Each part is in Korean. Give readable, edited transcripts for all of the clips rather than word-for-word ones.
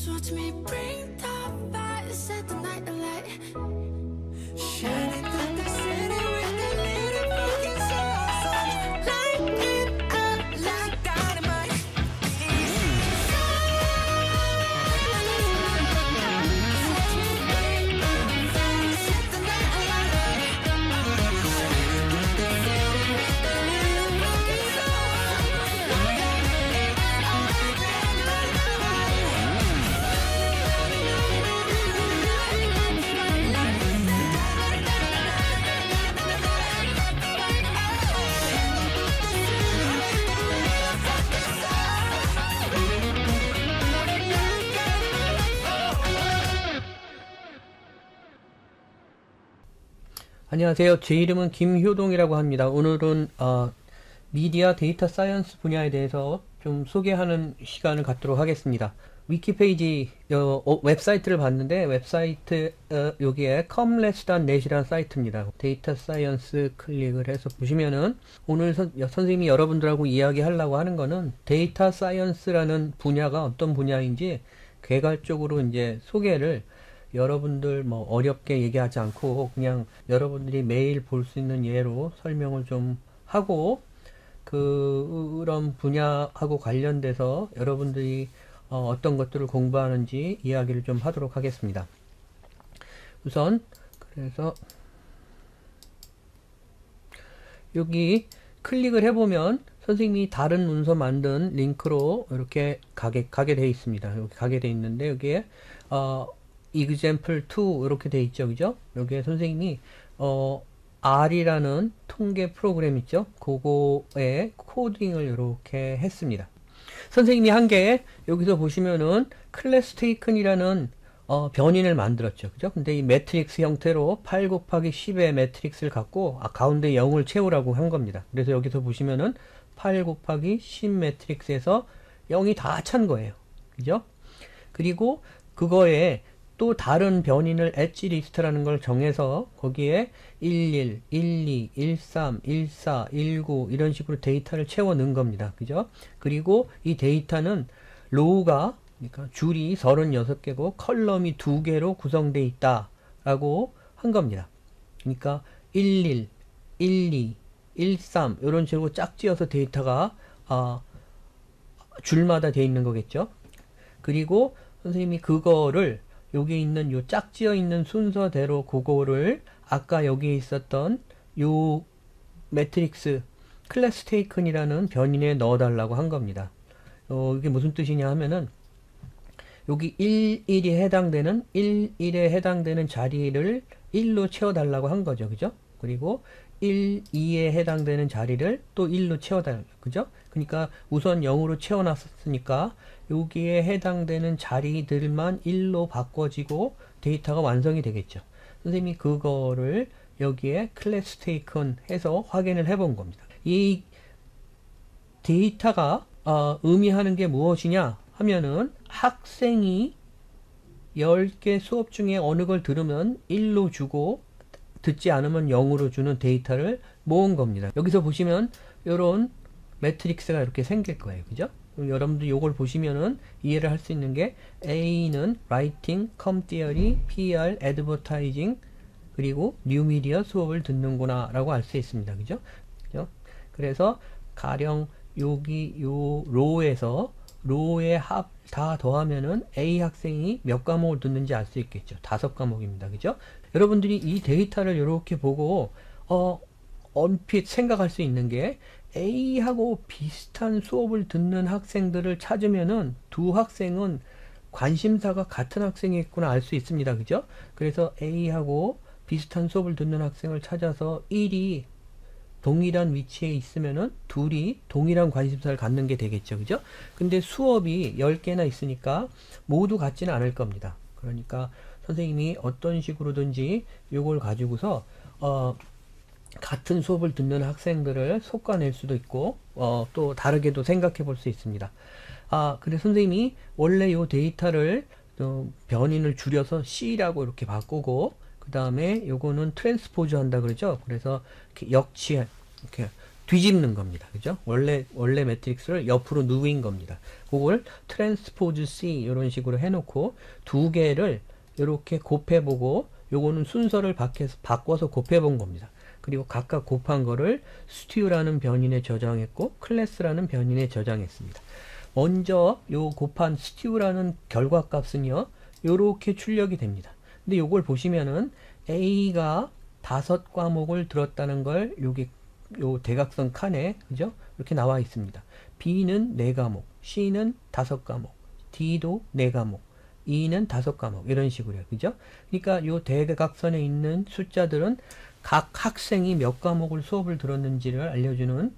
watch me bring the fire, set the night alight. Shining through the city with the little fucking stars. Light it up like dynamite. Set the night alight. Shining through the city with the little fucking stars. 안녕하세요. 제 이름은 김효동이라고 합니다. 오늘은 미디어 데이터 사이언스 분야에 대해서 좀 소개하는 시간을 갖도록 하겠습니다. 위키페이지 웹사이트를 봤는데 웹사이트 여기에 comless.net이라는 사이트입니다. 데이터 사이언스 클릭을 해서 보시면은 오늘 선생님이 여러분들하고 이야기하려고 하는 거는 데이터 사이언스라는 분야가 어떤 분야인지 개괄적으로 이제 소개를 여러분들 뭐 어렵게 얘기하지 않고 그냥 여러분들이 매일 볼 수 있는 예로 설명을 좀 하고 그런 분야하고 관련돼서 여러분들이 어떤 것들을 공부하는지 이야기를 좀 하도록 하겠습니다. 우선 그래서 여기 클릭을 해보면 선생님이 다른 문서 만든 링크로 이렇게 가게 되어 있습니다. 여기 가게 되어 있는데 여기에 example 2 이렇게 돼 있죠, 그죠? 여기에 선생님이 R이라는 통계 프로그램 있죠? 그거에 코딩을 이렇게 했습니다. 선생님이 한 게 여기서 보시면은 클래스 테이큰이라는 변인을 만들었죠, 그죠? 근데 이 매트릭스 형태로 8 곱하기 10의 매트릭스를 갖고 가운데 0을 채우라고 한 겁니다. 그래서 여기서 보시면은 8 곱하기 10 매트릭스에서 0이 다 찬 거예요, 그죠? 그리고 그거에 또 다른 변인을 엣지 리스트라는 걸 정해서 거기에 11, 12, 13, 14, 19 이런 식으로 데이터를 채워 넣은 겁니다. 그죠? 그리고 이 데이터는 로우가 그러니까 줄이 36개고 컬럼이 2개로 구성되어 있다 라고 한 겁니다. 그러니까 11, 12, 13 이런 식으로 짝지어서 데이터가 줄마다 되어 있는 거겠죠. 그리고 선생님이 그거를 여기 있는 요 짝지어 있는 순서대로 그거를 아까 여기에 있었던 요 매트릭스 클래스 테이큰이라는 변인에 넣어 달라고 한 겁니다. 이게 무슨 뜻이냐 하면은 여기 11에 해당되는 11에 해당되는 자리를 1로 채워 달라고 한 거죠. 그죠? 그리고 12에 해당되는 자리를 또 1로 채워 달라고. 그죠? 그러니까 우선 0으로 채워 놨으니까 여기에 해당되는 자리들만 1로 바꿔지고 데이터가 완성이 되겠죠. 선생님이 그거를 여기에 클래스 테이큰 해서 확인을 해 본 겁니다. 이 데이터가 의미하는 게 무엇이냐 하면은 학생이 10개 수업 중에 어느 걸 들으면 1로 주고 듣지 않으면 0으로 주는 데이터를 모은 겁니다. 여기서 보시면 이런 매트릭스가 이렇게 생길 거예요. 그죠? 여러분들 이걸 보시면은 이해를 할 수 있는 게 A는 Writing, Com Theory, PR, Advertising 그리고 New Media 수업을 듣는구나 라고 알 수 있습니다. 그죠? 그래서 가령 여기 요 로에서 로의 합 다 더하면은 A 학생이 몇 과목을 듣는지 알 수 있겠죠. 5과목입니다. 그죠? 여러분들이 이 데이터를 이렇게 보고 얼핏 생각할 수 있는 게 A하고 비슷한 수업을 듣는 학생들을 찾으면은 두 학생은 관심사가 같은 학생이겠구나 알 수 있습니다. 그죠? 그래서 A하고 비슷한 수업을 듣는 학생을 찾아서 1이 동일한 위치에 있으면은 둘이 동일한 관심사를 갖는 게 되겠죠. 그죠? 근데 수업이 10개나 있으니까 모두 같지는 않을 겁니다. 그러니까 선생님이 어떤 식으로든지 이걸 가지고서 같은 수업을 듣는 학생들을 솎아낼 수도 있고 또 다르게도 생각해 볼 수 있습니다. 그래서 선생님이 원래 이 데이터를 변인을 줄여서 C라고 이렇게 바꾸고 그 다음에 요거는 트랜스포즈 한다 그러죠. 그래서 이렇게 역치 이렇게 뒤집는 겁니다. 그죠? 원래 매트릭스를 옆으로 누인 겁니다. 그걸 트랜스포즈 C 이런 식으로 해놓고 두 개를 이렇게 곱해보고 요거는 순서를 바꿔서 곱해본 겁니다. 그리고 각각 곱한 거를 스튜라는 변인에 저장했고 클래스라는 변인에 저장했습니다. 먼저 요 곱한 스튜라는 결과값은요 요렇게 출력이 됩니다. 근데 요걸 보시면은 A가 5과목을 들었다는 걸 여기 요 대각선 칸에 그죠? 이렇게 나와 있습니다. B는 4과목, C는 5과목, D도 4과목, E는 5과목 이런 식으로요. 그죠? 그러니까 요 대각선에 있는 숫자들은 각 학생이 몇 과목을 수업을 들었는지를 알려주는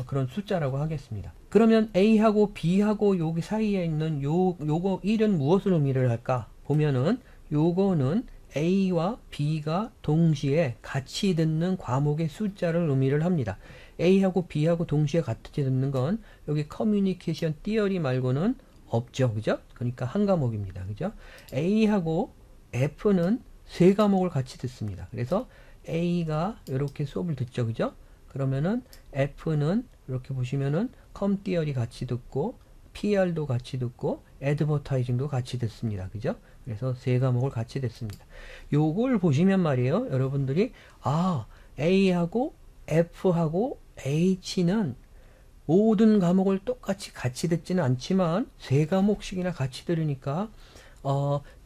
그런 숫자라고 하겠습니다. 그러면 A하고 B하고 여기 사이에 있는 요거 1은 무엇을 의미를 할까? 보면은 요거는 A와 B가 동시에 같이 듣는 과목의 숫자를 의미를 합니다. A하고 B하고 동시에 같이 듣는 건 여기 커뮤니케이션 티어리 말고는 없죠. 그죠? 그러니까 한 과목입니다. 그죠? A하고 F는 3과목을 같이 듣습니다. 그래서 A가 이렇게 수업을 듣죠. 그죠? 그러면은 F는 이렇게 보시면은 컴 티어리 같이 듣고 PR도 같이 듣고 애드버타이징도 같이 듣습니다. 그죠? 그래서 3과목을 같이 듣습니다. 요걸 보시면 말이에요. 여러분들이 A하고 F하고 H는 모든 과목을 똑같이 같이 듣지는 않지만 3과목씩이나 같이 들으니까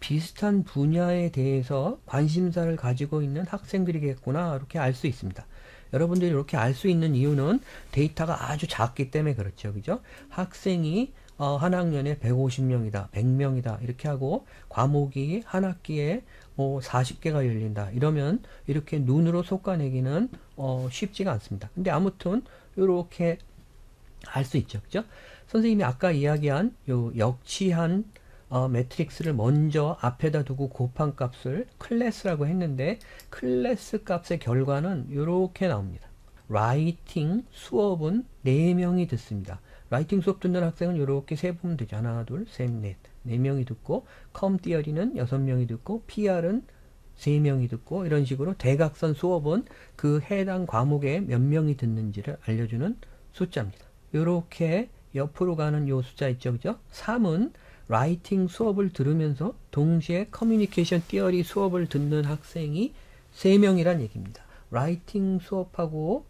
비슷한 분야에 대해서 관심사를 가지고 있는 학생들이겠구나 이렇게 알 수 있습니다. 여러분들이 이렇게 알 수 있는 이유는 데이터가 아주 작기 때문에 그렇죠. 그죠? 학생이 한 학년에 150명이다, 100명이다 이렇게 하고 과목이 한 학기에 40개가 열린다 이러면 이렇게 눈으로 솎아내기는 쉽지가 않습니다. 근데 아무튼 이렇게 알 수 있죠. 그죠? 선생님이 아까 이야기한 요 역치한 매트릭스를 먼저 앞에다 두고 곱한 값을 클래스라고 했는데 클래스 값의 결과는 이렇게 나옵니다. 라이팅 수업은 4명이 듣습니다. 라이팅 수업 듣는 학생은 이렇게 세보면 되죠. 하나, 둘, 셋, 넷. 4명이 듣고 컴 티어리는 6명이 듣고 PR은 3명이 듣고 이런 식으로 대각선 수업은 그 해당 과목에 몇 명이 듣는지를 알려주는 숫자입니다. 이렇게 옆으로 가는 요 숫자 있죠. 그죠? 3은 라이팅 수업을 들으면서 동시에 커뮤니케이션 티어리 수업을 듣는 학생이 3명이란 얘기입니다. 라이팅 수업하고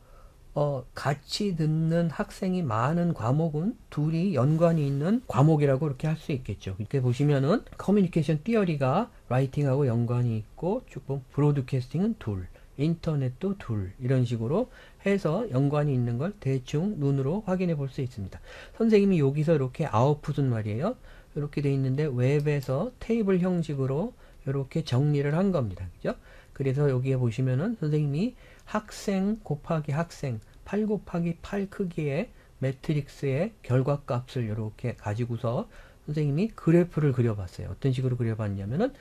같이 듣는 학생이 많은 과목은 둘이 연관이 있는 과목이라고 이렇게 할 수 있겠죠. 이렇게 보시면은 커뮤니케이션 티어리가 라이팅하고 연관이 있고 쭉 브로드캐스팅은 둘, 인터넷도 둘 이런 식으로 해서 연관이 있는 걸 대충 눈으로 확인해 볼 수 있습니다. 선생님이 여기서 이렇게 아웃풋은 말이에요. 이렇게 돼 있는데 웹에서 테이블 형식으로 이렇게 정리를 한 겁니다. 그죠? 그래서 여기에 보시면은 선생님이 학생 곱하기 학생 8 곱하기 8 크기의 매트릭스의 결과값을 이렇게 가지고서 선생님이 그래프를 그려봤어요. 어떤 식으로 그려봤냐면은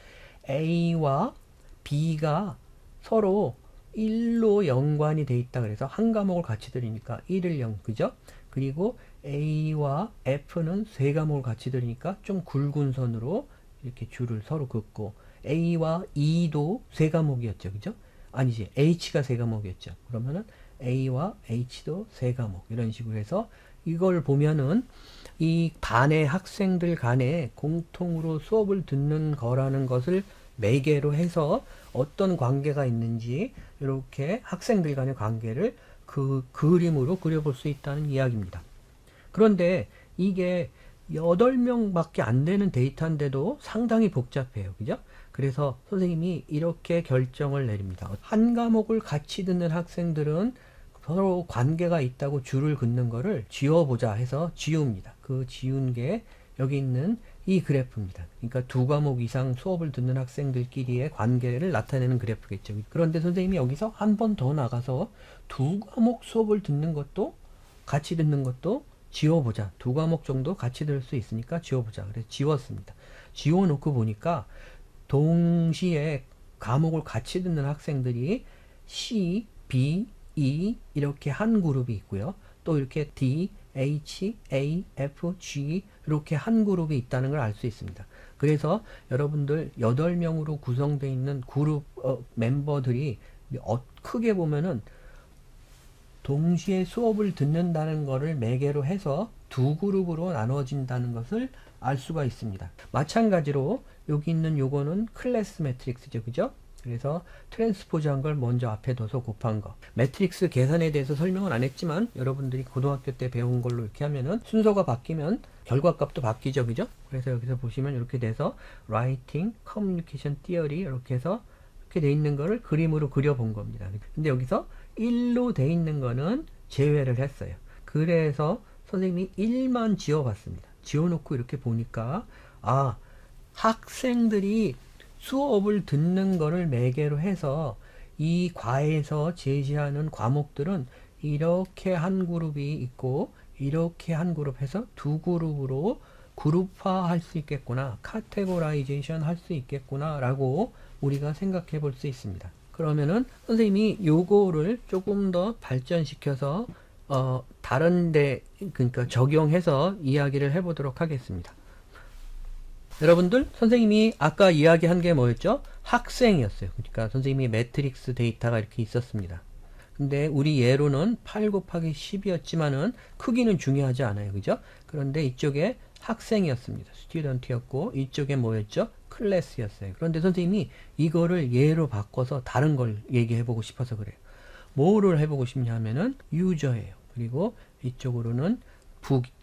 A와 B가 서로 1로 연관이 돼 있다 그래서 한 과목을 같이 들으니까 1을 0 그죠? 그리고 A와 F는 3과목을 같이 들으니까 좀 굵은 선으로 이렇게 줄을 서로 긋고 A와 E도 3과목이었죠. 그죠? 아니지. H가 3과목이었죠. 그러면은 A와 H도 3과목 이런 식으로 해서 이걸 보면은 이 반의 학생들 간에 공통으로 수업을 듣는 거라는 것을 매개로 해서 어떤 관계가 있는지 이렇게 학생들 간의 관계를 그 그림으로 그려볼 수 있다는 이야기입니다. 그런데 이게 8명밖에 안 되는 데이터인데도 상당히 복잡해요. 그죠? 그래서 선생님이 이렇게 결정을 내립니다. 한 과목을 같이 듣는 학생들은 서로 관계가 있다고 줄을 긋는 거를 지워보자 해서 지웁니다. 그 지운 게 여기 있는 이 그래프입니다. 그러니까 2과목 이상 수업을 듣는 학생들끼리의 관계를 나타내는 그래프겠죠. 그런데 선생님이 여기서 한 번 더 나가서 2과목 수업을 듣는 것도 같이 듣는 것도 지워보자. 2과목 정도 같이 들을 수 있으니까 지워보자. 그래서 지웠습니다. 지워놓고 보니까 동시에 과목을 같이 듣는 학생들이 C, B, E 이렇게 한 그룹이 있고요. 또 이렇게 D, H, A, F, G 이렇게 한 그룹이 있다는 걸 알 수 있습니다. 그래서 여러분들 8명으로 구성되어 있는 그룹 멤버들이 크게 보면은 동시에 수업을 듣는다는 것을 매개로 해서 두 그룹으로 나눠진다는 것을 알 수가 있습니다. 마찬가지로 여기 있는 요거는 클래스 매트릭스죠. 그죠? 그래서 트랜스포즈한 걸 먼저 앞에 둬서 곱한 거. 매트릭스 계산에 대해서 설명은 안 했지만 여러분들이 고등학교 때 배운 걸로 이렇게 하면은 순서가 바뀌면 결과값도 바뀌죠. 그죠? 그래서 여기서 보시면 이렇게 돼서 Writing, Communication Theory 이렇게 해서 이렇게 돼 있는 거를 그림으로 그려본 겁니다. 근데 여기서 1로 돼 있는 거는 제외를 했어요. 그래서 선생님이 1만 지어봤습니다. 지어놓고 이렇게 보니까 아, 학생들이 수업을 듣는 거를 매개로 해서 이 과에서 제시하는 과목들은 이렇게 한 그룹이 있고 이렇게 한 그룹 해서 두 그룹으로 그룹화 할 수 있겠구나, 카테고라이제이션 할 수 있겠구나 라고 우리가 생각해 볼 수 있습니다. 그러면은 선생님이 요거를 조금 더 발전시켜서 다른데 그러니까 적용해서 이야기를 해보도록 하겠습니다. 여러분들 선생님이 아까 이야기한 게 뭐였죠? 학생이었어요. 그러니까 선생님이 매트릭스 데이터가 이렇게 있었습니다. 근데 우리 예로는 8 곱하기 10이었지만은 크기는 중요하지 않아요. 그죠? 그런데 이쪽에 학생이었습니다. 스튜던트였고 이쪽에 뭐였죠? 클래스였어요. 그런데 선생님이 이거를 예로 바꿔서 다른 걸 얘기해 보고 싶어서 그래요. 뭐를 해보고 싶냐 하면은 유저예요. 그리고 이쪽으로는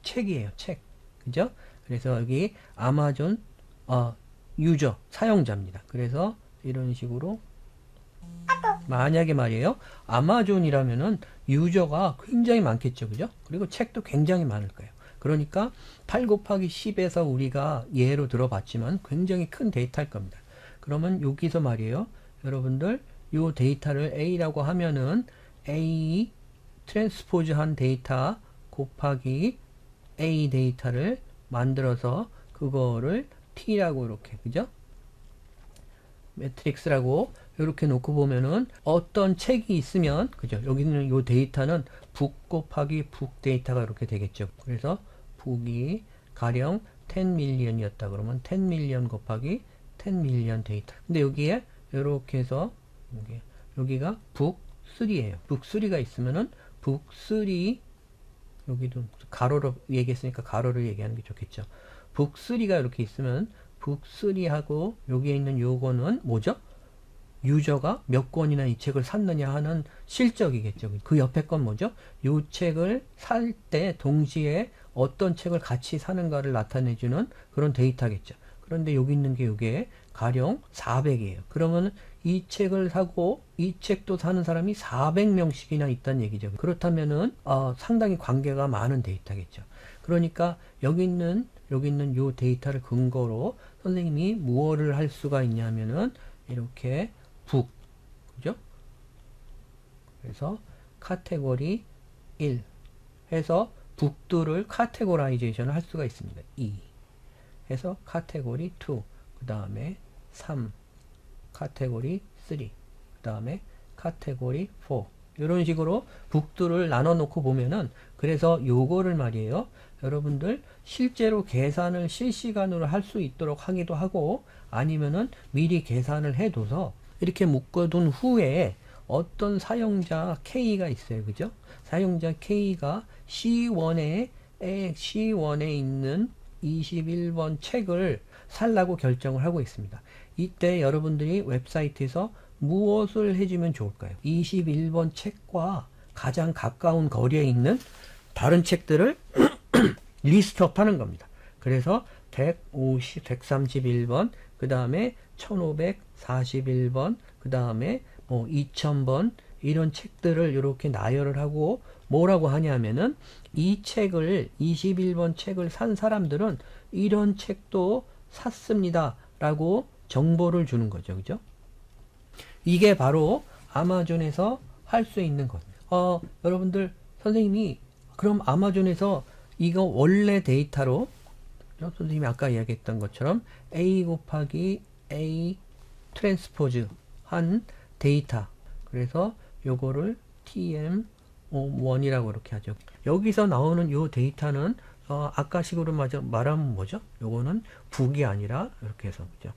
책이에요. 책. 그죠? 그래서 여기 아마존 유저 사용자입니다. 그래서 이런 식으로 만약에 말이에요. 아마존이라면은 유저가 굉장히 많겠죠. 그죠? 그리고 책도 굉장히 많을 거예요. 그러니까 8 곱하기 10에서 우리가 예로 들어봤지만 굉장히 큰 데이터일 겁니다. 그러면 여기서 말이에요. 여러분들 요 데이터를 A라고 하면은 A 트랜스포즈 한 데이터 곱하기 A 데이터를 만들어서 그거를 T라고 이렇게 그죠? 매트릭스라고 이렇게 놓고 보면은 어떤 책이 있으면 그죠? 여기 있는 요 데이터는 북 곱하기 북 데이터가 이렇게 되겠죠. 그래서 북이 가령 10 밀리언이었다 그러면 10 밀리언 곱하기 10 밀리언 데이터. 근데 여기에 이렇게 해서 여기가 북3예요. 북3가 있으면은 북3 여기도 가로로 얘기했으니까 가로를 얘기하는 게 좋겠죠. 북3가 이렇게 있으면 북3하고 여기에 있는 요거는 뭐죠? 유저가 몇 권이나 이 책을 샀느냐 하는 실적이겠죠. 그 옆에 건 뭐죠? 요 책을 살 때 동시에 어떤 책을 같이 사는가를 나타내주는 그런 데이터겠죠. 그런데 여기 있는 게 이게 가령 400이에요. 그러면 이 책을 사고 이 책도 사는 사람이 400명씩이나 있다는 얘기죠. 그렇다면은 상당히 관계가 많은 데이터겠죠. 그러니까 여기 있는 요 데이터를 근거로 선생님이 무엇을 할 수가 있냐면은 이렇게 그죠? 그래서 카테고리 1 해서 북들을 카테고라이제이션을 할 수가 있습니다. 2 해서 카테고리 2, 그 다음에 3, 카테고리 3, 그 다음에 카테고리 4 이런 식으로 북들을 나눠 놓고 보면은 그래서 요거를 말이에요. 여러분들 실제로 계산을 실시간으로 할 수 있도록 하기도 하고 아니면은 미리 계산을 해둬서 이렇게 묶어둔 후에 어떤 사용자 K가 있어요. 그죠? 사용자 K가 C1에 있는 21번 책을 살라고 결정을 하고 있습니다. 이때 여러분들이 웹사이트에서 무엇을 해주면 좋을까요? 21번 책과 가장 가까운 거리에 있는 다른 책들을 리스트업 하는 겁니다. 그래서 131번, 그 다음에 1541번, 그 다음에 2000번 이런 책들을 이렇게 나열을 하고 뭐라고 하냐면은 이 책을 21번 책을 산 사람들은 이런 책도 샀습니다 라고 정보를 주는 거죠. 그죠? 이게 바로 아마존에서 할 수 있는 겁니다. 여러분들 선생님이 그럼 아마존에서 이거 원래 데이터로 선생님이 아까 이야기했던 것처럼 A 곱하기 A 트랜스포즈 한 데이터 그래서 요거를 TM1이라고 이렇게 하죠. 여기서 나오는 요 데이터는 아까 식으로 말하면 뭐죠? 요거는 북이 아니라 이렇게 해서 그죠?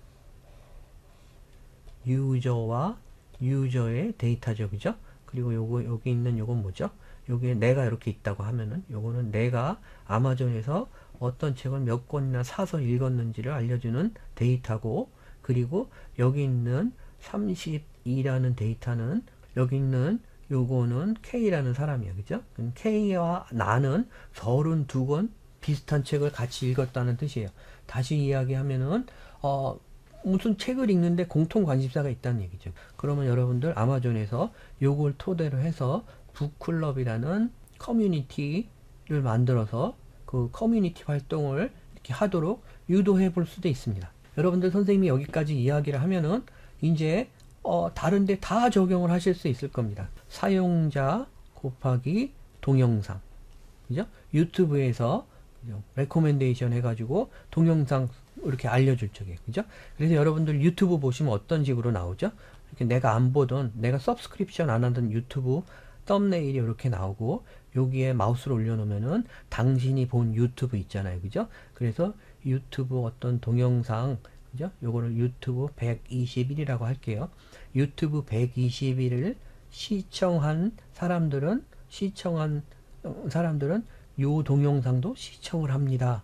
유저와 유저의 데이터죠. 그죠? 그리고 요거 여기 있는 요건 뭐죠? 여기에 내가 이렇게 있다고 하면은 요거는 내가 아마존에서 어떤 책을 몇 권이나 사서 읽었는지를 알려주는 데이터고, 그리고 여기 있는 32라는 데이터는 여기 있는 요거는 K라는 사람이야. 그죠? K와 나는 32권 비슷한 책을 같이 읽었다는 뜻이에요. 다시 이야기하면은 무슨 책을 읽는데 공통 관심사가 있다는 얘기죠. 그러면 여러분들 아마존에서 요걸 토대로 해서 북클럽이라는 커뮤니티를 만들어서 그 커뮤니티 활동을 이렇게 하도록 유도해 볼 수도 있습니다. 여러분들 선생님이 여기까지 이야기를 하면은 이제 다른데 다 적용을 하실 수 있을 겁니다. 사용자 곱하기 동영상, 그죠? 유튜브에서 레코멘데이션 해가지고 동영상 이렇게 알려줄 적에, 그죠? 그래서 여러분들 유튜브 보시면 어떤 식으로 나오죠? 이렇게 내가 안 보던, 내가 서브스크립션 안 하던 유튜브 썸네일이 이렇게 나오고, 여기에 마우스를 올려놓으면은 당신이 본 유튜브 있잖아요, 그죠? 그래서 유튜브 어떤 동영상, 그죠? 요거를 유튜브 121이라고 할게요. 유튜브 121을 시청한 사람들은 요 동영상도 시청을 합니다.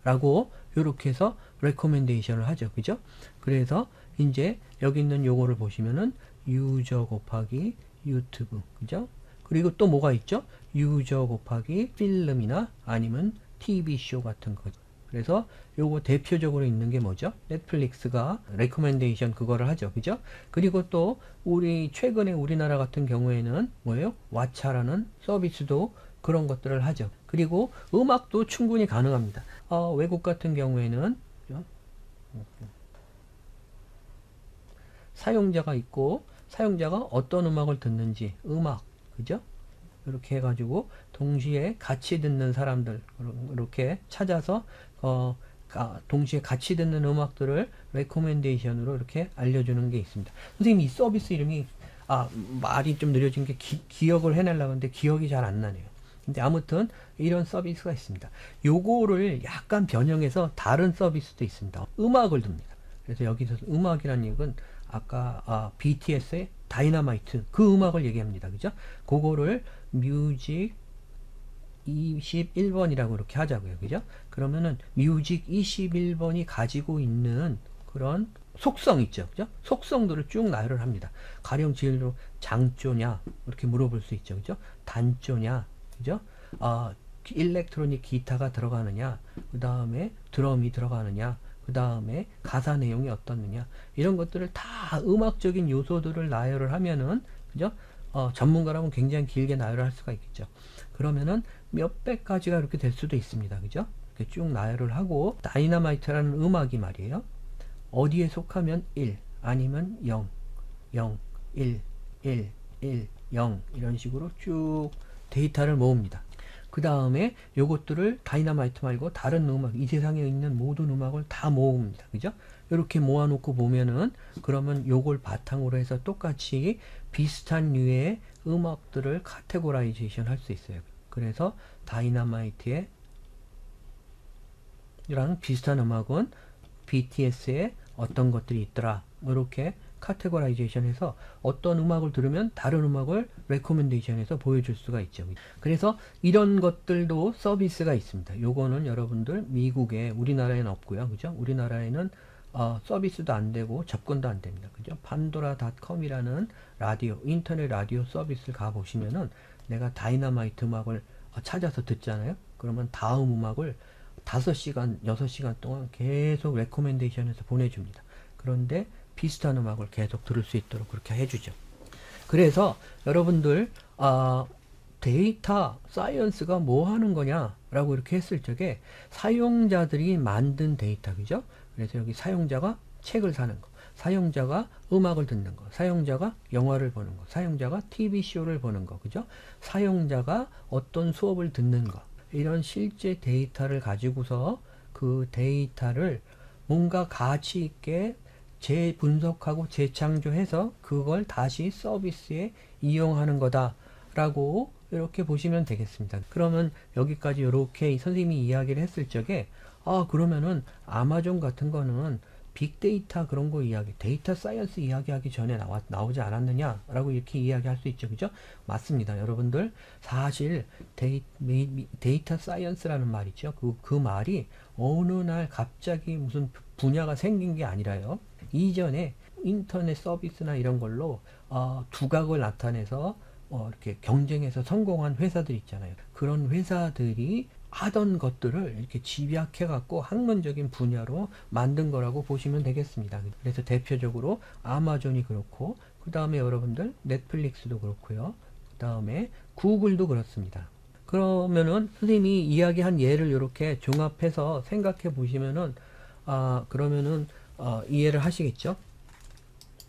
라고 요렇게 해서 레코멘데이션을 하죠. 그죠? 그래서 이제 여기 있는 요거를 보시면은 유저 곱하기 유튜브. 그죠? 그리고 또 뭐가 있죠? 유저 곱하기 필름이나 아니면 TV쇼 같은 거. 그래서 요거 대표적으로 있는 게 뭐죠? 넷플릭스가 레코멘데이션 그거를 하죠. 그죠? 그리고 또 우리 최근에 우리나라 같은 경우에는 뭐예요? 왓챠라는 서비스도 그런 것들을 하죠. 그리고 음악도 충분히 가능합니다. 외국 같은 경우에는 사용자가 있고, 사용자가 어떤 음악을 듣는지, 음악, 그죠? 이렇게 해가지고 동시에 같이 듣는 사람들 이렇게 찾아서 동시에 같이 듣는 음악들을 레코멘데이션으로 이렇게 알려주는 게 있습니다. 선생님, 이 서비스 이름이 말이 좀 느려진 게 기억을 해내려고 하는데 기억이 잘 안 나네요. 근데 아무튼 이런 서비스가 있습니다. 요거를 약간 변형해서 다른 서비스도 있습니다. 음악을 듭니다. 그래서 여기서 음악이라는 얘기는 아까 BTS의 다이너마이트 그 음악을 얘기합니다. 그죠? 그거를 뮤직 21번이라고 이렇게 하자고요. 그죠? 그러면은 뮤직 21번이 가지고 있는 그런 속성 있죠. 그죠? 속성들을 쭉 나열을 합니다. 가령 진로 장조냐 이렇게 물어볼 수 있죠. 그죠? 단조냐, 그죠? 일렉트로닉 기타가 들어가느냐, 그 다음에 드럼이 들어가느냐, 그 다음에 가사 내용이 어떻느냐, 이런 것들을 다 음악적인 요소들을 나열을 하면은, 그죠? 전문가라면 굉장히 길게 나열을 할 수가 있겠죠. 그러면은 몇백 가지가 이렇게 될 수도 있습니다. 그죠? 이렇게 쭉 나열을 하고, 다이너마이트라는 음악이 말이에요. 어디에 속하면 1, 아니면 0, 0, 1, 1, 1, 0, 이런 식으로 쭉 데이터를 모읍니다. 그 다음에 요것들을 다이너마이트 말고 다른 음악, 이 세상에 있는 모든 음악을 다 모읍니다. 그죠? 이렇게 모아놓고 보면은, 그러면 요걸 바탕으로 해서 똑같이 비슷한 류의 음악들을 카테고라이제이션 할 수 있어요. 그래서 다이너마이트의 랑 비슷한 음악은 BTS의 어떤 것들이 있더라. 이렇게 카테고라이제이션 해서 어떤 음악을 들으면 다른 음악을 레코멘데이션 해서 보여줄 수가 있죠. 그래서 이런 것들도 서비스가 있습니다. 요거는 여러분들 미국에, 우리나라에는 없고요. 그죠? 우리나라에는 서비스도 안 되고 접근도 안 됩니다. 그죠? 판도라닷컴이라는 라디오, 인터넷 라디오 서비스를 가보시면은 내가 다이너마이트 음악을 찾아서 듣잖아요. 그러면 다음 음악을 5시간, 6시간 동안 계속 레코멘데이션해서 보내줍니다. 그런데 비슷한 음악을 계속 들을 수 있도록 그렇게 해주죠. 그래서 여러분들 데이터 사이언스가 뭐 하는 거냐 라고 이렇게 했을 적에 사용자들이 만든 데이터, 그죠? 그래서 여기 사용자가 책을 사는 거, 사용자가 음악을 듣는 거, 사용자가 영화를 보는 거, 사용자가 TV쇼를 보는 거, 그죠? 사용자가 어떤 수업을 듣는 거, 이런 실제 데이터를 가지고서 그 데이터를 뭔가 가치 있게 재분석하고 재창조해서 그걸 다시 서비스에 이용하는 거다 라고 이렇게 보시면 되겠습니다. 그러면 여기까지 이렇게 선생님이 이야기를 했을 적에 그러면은 아마존 같은 거는 빅데이터 그런 거 데이터 사이언스 이야기하기 전에 나오지 않았느냐라고 이렇게 이야기할 수 있죠. 그죠? 맞습니다. 여러분들, 사실 데이터 사이언스라는 말이죠. 그 말이 어느 날 갑자기 무슨 분야가 생긴 게 아니라요. 이전에 인터넷 서비스나 이런 걸로 두각을 나타내서 이렇게 경쟁해서 성공한 회사들 있잖아요. 그런 회사들이 하던 것들을 이렇게 집약해 갖고 학문적인 분야로 만든 거라고 보시면 되겠습니다. 그래서 대표적으로 아마존이 그렇고, 그 다음에 여러분들 넷플릭스도 그렇고요. 그 다음에 구글도 그렇습니다. 그러면은 선생님이 이야기한 예를 이렇게 종합해서 생각해 보시면은 그러면은 이해를 하시겠죠?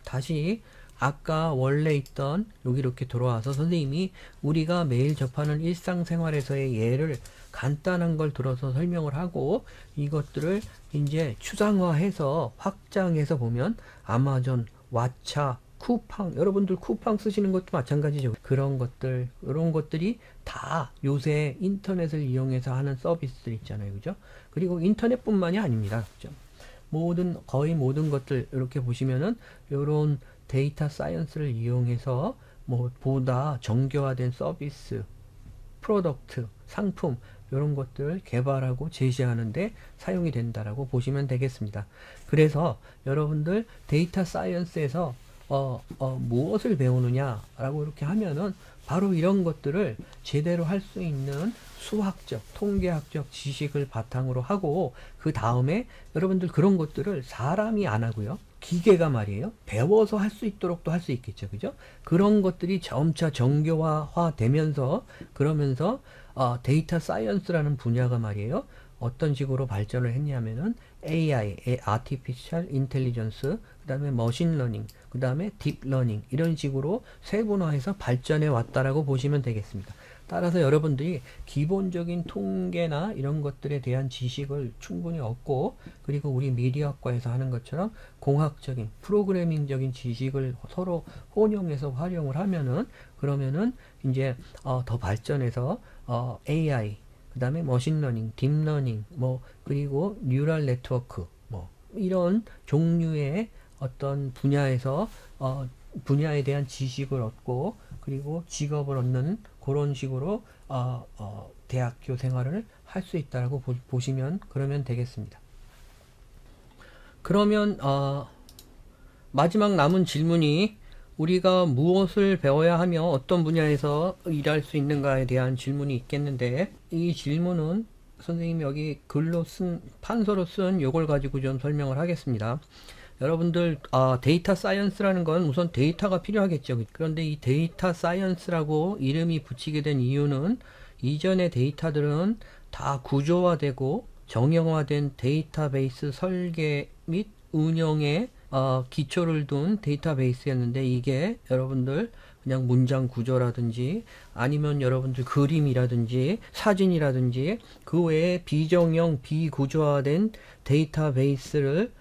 다시 아까 원래 있던 여기 이렇게 돌아와서 선생님이 우리가 매일 접하는 일상생활에서의 예를 간단한 걸 들어서 설명을 하고, 이것들을 이제 추상화해서 확장해서 보면 아마존, 왓챠, 쿠팡, 여러분들 쿠팡 쓰시는 것도 마찬가지죠. 그런 것들, 이런 것들이 다 요새 인터넷을 이용해서 하는 서비스들 있잖아요. 그죠? 그리고 인터넷뿐만이 아닙니다. 그죠? 거의 모든 것들 이렇게 보시면은 요런 데이터 사이언스를 이용해서 보다 정교화된 서비스, 프로덕트, 상품 이런 것들을 개발하고 제시하는데 사용이 된다라고 보시면 되겠습니다. 그래서 여러분들 데이터 사이언스에서 무엇을 배우느냐라고 이렇게 하면은 바로 이런 것들을 제대로 할 수 있는 수학적, 통계학적 지식을 바탕으로 하고, 그 다음에 여러분들 그런 것들을 사람이 안 하고요. 기계가 말이에요. 배워서 할 수 있도록도 할 수 있겠죠. 그죠? 그런 것들이 점차 정교화 되면서, 그러면서 데이터 사이언스라는 분야가 말이에요. 어떤 식으로 발전을 했냐면은 AI, Artificial Intelligence, 그 다음에 머신러닝, 그 다음에 딥러닝, 이런 식으로 세분화해서 발전해 왔다라고 보시면 되겠습니다. 따라서 여러분들이 기본적인 통계나 이런 것들에 대한 지식을 충분히 얻고, 그리고 우리 미디어학과에서 하는 것처럼 공학적인, 프로그래밍적인 지식을 서로 혼용해서 활용을 하면은, 그러면은 이제 더 발전해서 AI, 그 다음에 머신러닝, 딥러닝, 그리고 뉴럴 네트워크, 이런 종류의 어떤 분야에서 분야에 대한 지식을 얻고, 그리고 직업을 얻는 그런 식으로 대학교 생활을 할 수 있다고 보시면 그러면 되겠습니다. 그러면 마지막 남은 질문이, 우리가 무엇을 배워야 하며 어떤 분야에서 일할 수 있는가에 대한 질문이 있겠는데, 이 질문은 선생님이 여기 글로 판서로 쓴 요걸 가지고 좀 설명을 하겠습니다. 여러분들 데이터 사이언스라는 건 우선 데이터가 필요하겠죠. 그런데 이 데이터 사이언스라고 이름이 붙이게 된 이유는, 이전의 데이터들은 다 구조화되고 정형화된 데이터베이스 설계 및 운영에 기초를 둔 데이터베이스였는데, 이게 여러분들 그냥 문장 구조라든지 아니면 여러분들 그림이라든지 사진이라든지 그 외에 비정형 비구조화된 데이터베이스를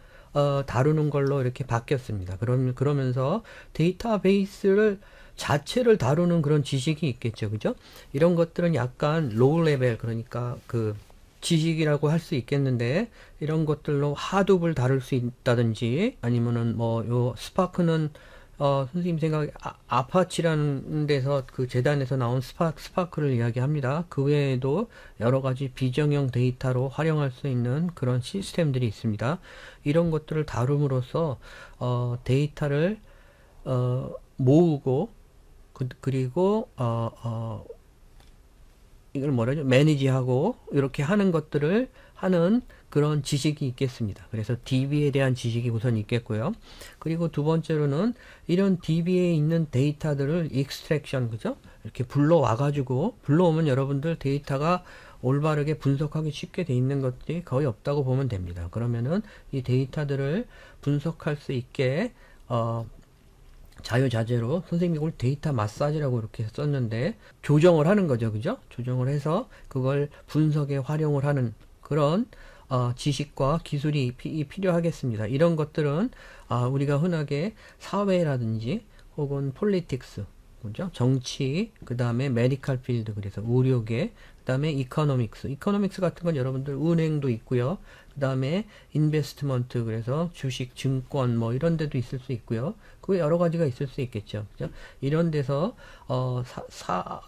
다루는 걸로 이렇게 바뀌었습니다. 그러면서 데이터베이스를 자체를 다루는 그런 지식이 있겠죠. 그죠? 이런 것들은 약간 로우 레벨, 그러니까 그 지식이라고 할 수 있겠는데, 이런 것들로 하둡을 다룰 수 있다든지, 아니면은 요 스파크는 선생님 생각에 아파치라는 데서 그 재단에서 나온 스파크를 이야기합니다. 그 외에도 여러 가지 비정형 데이터로 활용할 수 있는 그런 시스템들이 있습니다. 이런 것들을 다룸으로써 데이터를 모으고 그리고 이걸 뭐라죠? 매니지하고 이렇게 하는 것들을 하는 그런 지식이 있겠습니다. 그래서 DB에 대한 지식이 우선 있겠고요. 그리고 두 번째로는 이런 DB에 있는 데이터들을 익스트랙션, 그죠? 이렇게 불러오면 여러분들 데이터가 올바르게 분석하기 쉽게 돼 있는 것들이 거의 없다고 보면 됩니다. 그러면은 이 데이터들을 분석할 수 있게 자유자재로, 선생님이 이걸 데이터 마사지라고 이렇게 썼는데, 조정을 하는 거죠. 그죠? 조정을 해서 그걸 분석에 활용을 하는 그런 지식과 기술이 필요하겠습니다. 이런 것들은 우리가 흔하게 사회라든지 혹은 폴리틱스, 그죠? 정치, 그 다음에 메디컬 필드, 그래서 의료계, 그 다음에 이코노믹스 같은 건 여러분들 은행도 있고요. 그 다음에 인베스트먼트, 그래서 주식, 증권 뭐 이런 데도 있을 수 있고요. 그 여러 가지가 있을 수 있겠죠. 그죠? 이런 데서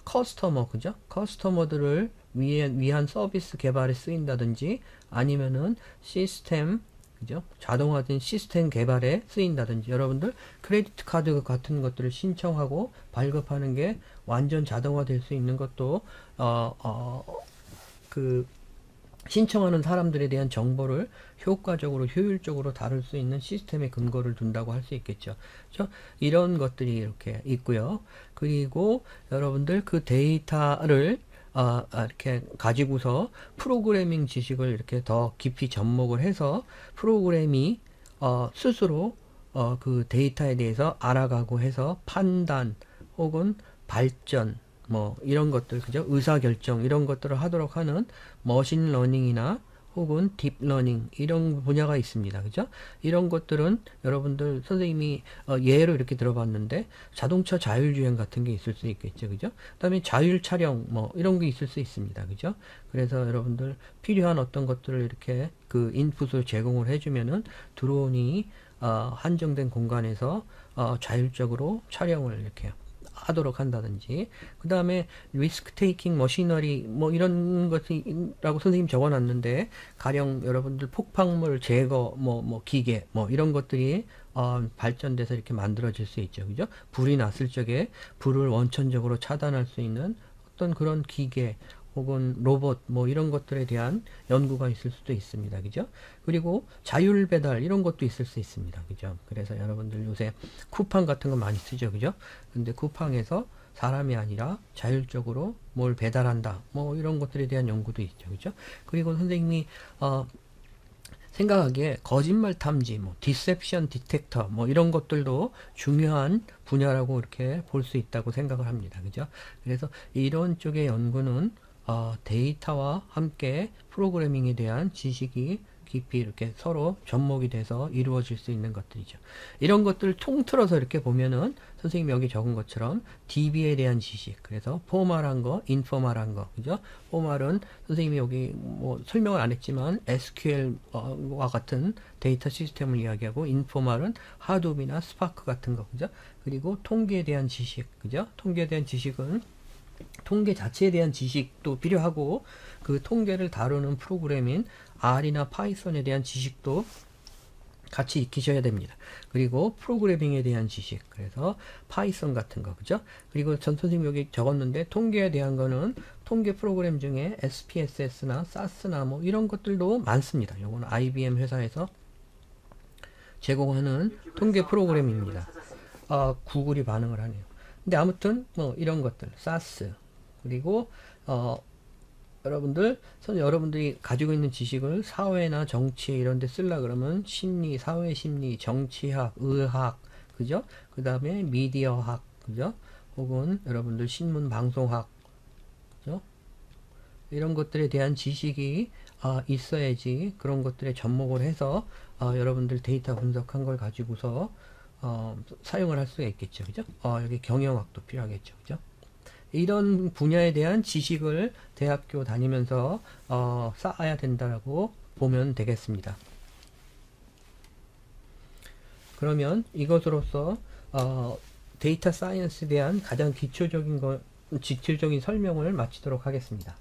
커스터머, 그죠? 커스터머들을 위한 서비스 개발에 쓰인다든지 아니면은 시스템, 그죠? 자동화된 시스템 개발에 쓰인다든지 여러분들 크레디트 카드 같은 것들을 신청하고 발급하는 게 완전 자동화될 수 있는 것도 그 신청하는 사람들에 대한 정보를 효과적으로 효율적으로 다룰 수 있는 시스템에 근거를 둔다고 할 수 있겠죠. 그렇죠? 이런 것들이 이렇게 있고요. 그리고 여러분들 그 데이터를 이렇게 가지고서 프로그래밍 지식을 이렇게 더 깊이 접목을 해서 프로그램이 스스로 그 데이터에 대해서 알아가고 해서 판단 혹은 발전 뭐 이런 것들, 그죠? 의사결정 이런 것들을 하도록 하는 머신러닝이나 혹은 딥러닝 이런 분야가 있습니다. 그죠? 이런 것들은 여러분들 선생님이 예로 이렇게 들어봤는데 자동차 자율주행 같은 게 있을 수 있겠죠. 그죠? 그다음에 자율 촬영 뭐 이런 게 있을 수 있습니다. 그죠? 그래서 여러분들 필요한 어떤 것들을 이렇게 그 인풋을 제공을 해주면은 드론이 한정된 공간에서 자율적으로 촬영을 이렇게 하도록 한다든지, 그 다음에 리스크 테이킹 머시너리 뭐 이런 것이라고 선생님 적어놨는데 가령 여러분들 폭발물 제거 뭐 기계 뭐 이런 것들이 발전돼서 이렇게 만들어질 수 있죠. 그죠? 불이 났을 적에 불을 원천적으로 차단할 수 있는 어떤 그런 기계 혹은 로봇 뭐 이런 것들에 대한 연구가 있을 수도 있습니다. 그죠? 그리고 자율 배달 이런 것도 있을 수 있습니다. 그죠? 그래서 여러분들 요새 쿠팡 같은 거 많이 쓰죠. 그죠? 근데 쿠팡에서 사람이 아니라 자율적으로 뭘 배달한다. 뭐 이런 것들에 대한 연구도 있죠. 그죠? 그리고 선생님이 생각하기에 거짓말 탐지, 뭐 디셉션 디텍터 뭐 이런 것들도 중요한 분야라고 이렇게 볼 수 있다고 생각을 합니다. 그죠? 그래서 이런 쪽의 연구는 데이터와 함께 프로그래밍에 대한 지식이 깊이 이렇게 서로 접목이 돼서 이루어질 수 있는 것들이죠. 이런 것들을 통틀어서 이렇게 보면은 선생님이 여기 적은 것처럼 DB에 대한 지식, 그래서 포멀한 거, 인포멀한 거, 그죠? 포멀은 선생님이 여기 뭐 설명을 안 했지만 SQL과 같은 데이터 시스템을 이야기하고, 인포멀은 하둡이나 스파크 같은 거, 그죠? 그리고 통계에 대한 지식, 그죠? 통계에 대한 지식은 통계 자체에 대한 지식도 필요하고, 그 통계를 다루는 프로그램인 R이나 파이썬에 대한 지식도 같이 익히셔야 됩니다. 그리고 프로그래밍에 대한 지식, 그래서 파이썬 같은 거, 그죠? 그리고 전 선생님 여기 적었는데 통계에 대한 거는 통계 프로그램 중에 SPSS나 SAS나 뭐 이런 것들도 많습니다. 요거는 IBM 회사에서 제공하는 통계 프로그램입니다. 구글이 반응을 하네요. 근데 아무튼 뭐 이런 것들 SAS, 그리고 여러분들이 가지고 있는 지식을 사회나 정치 이런 데 쓰려 그러면 심리, 사회심리, 정치학, 의학, 그죠? 그 다음에 미디어학, 그죠? 혹은 여러분들 신문, 방송학, 그죠? 이런 것들에 대한 지식이 있어야지 그런 것들에 접목을 해서 여러분들 데이터 분석한 걸 가지고서 사용을 할 수가 있겠죠. 그죠? 여기 경영학도 필요하겠죠. 그죠? 이런 분야에 대한 지식을 대학교 다니면서 쌓아야 된다고 보면 되겠습니다. 그러면 이것으로서 데이터 사이언스에 대한 가장 기초적인 설명을 마치도록 하겠습니다.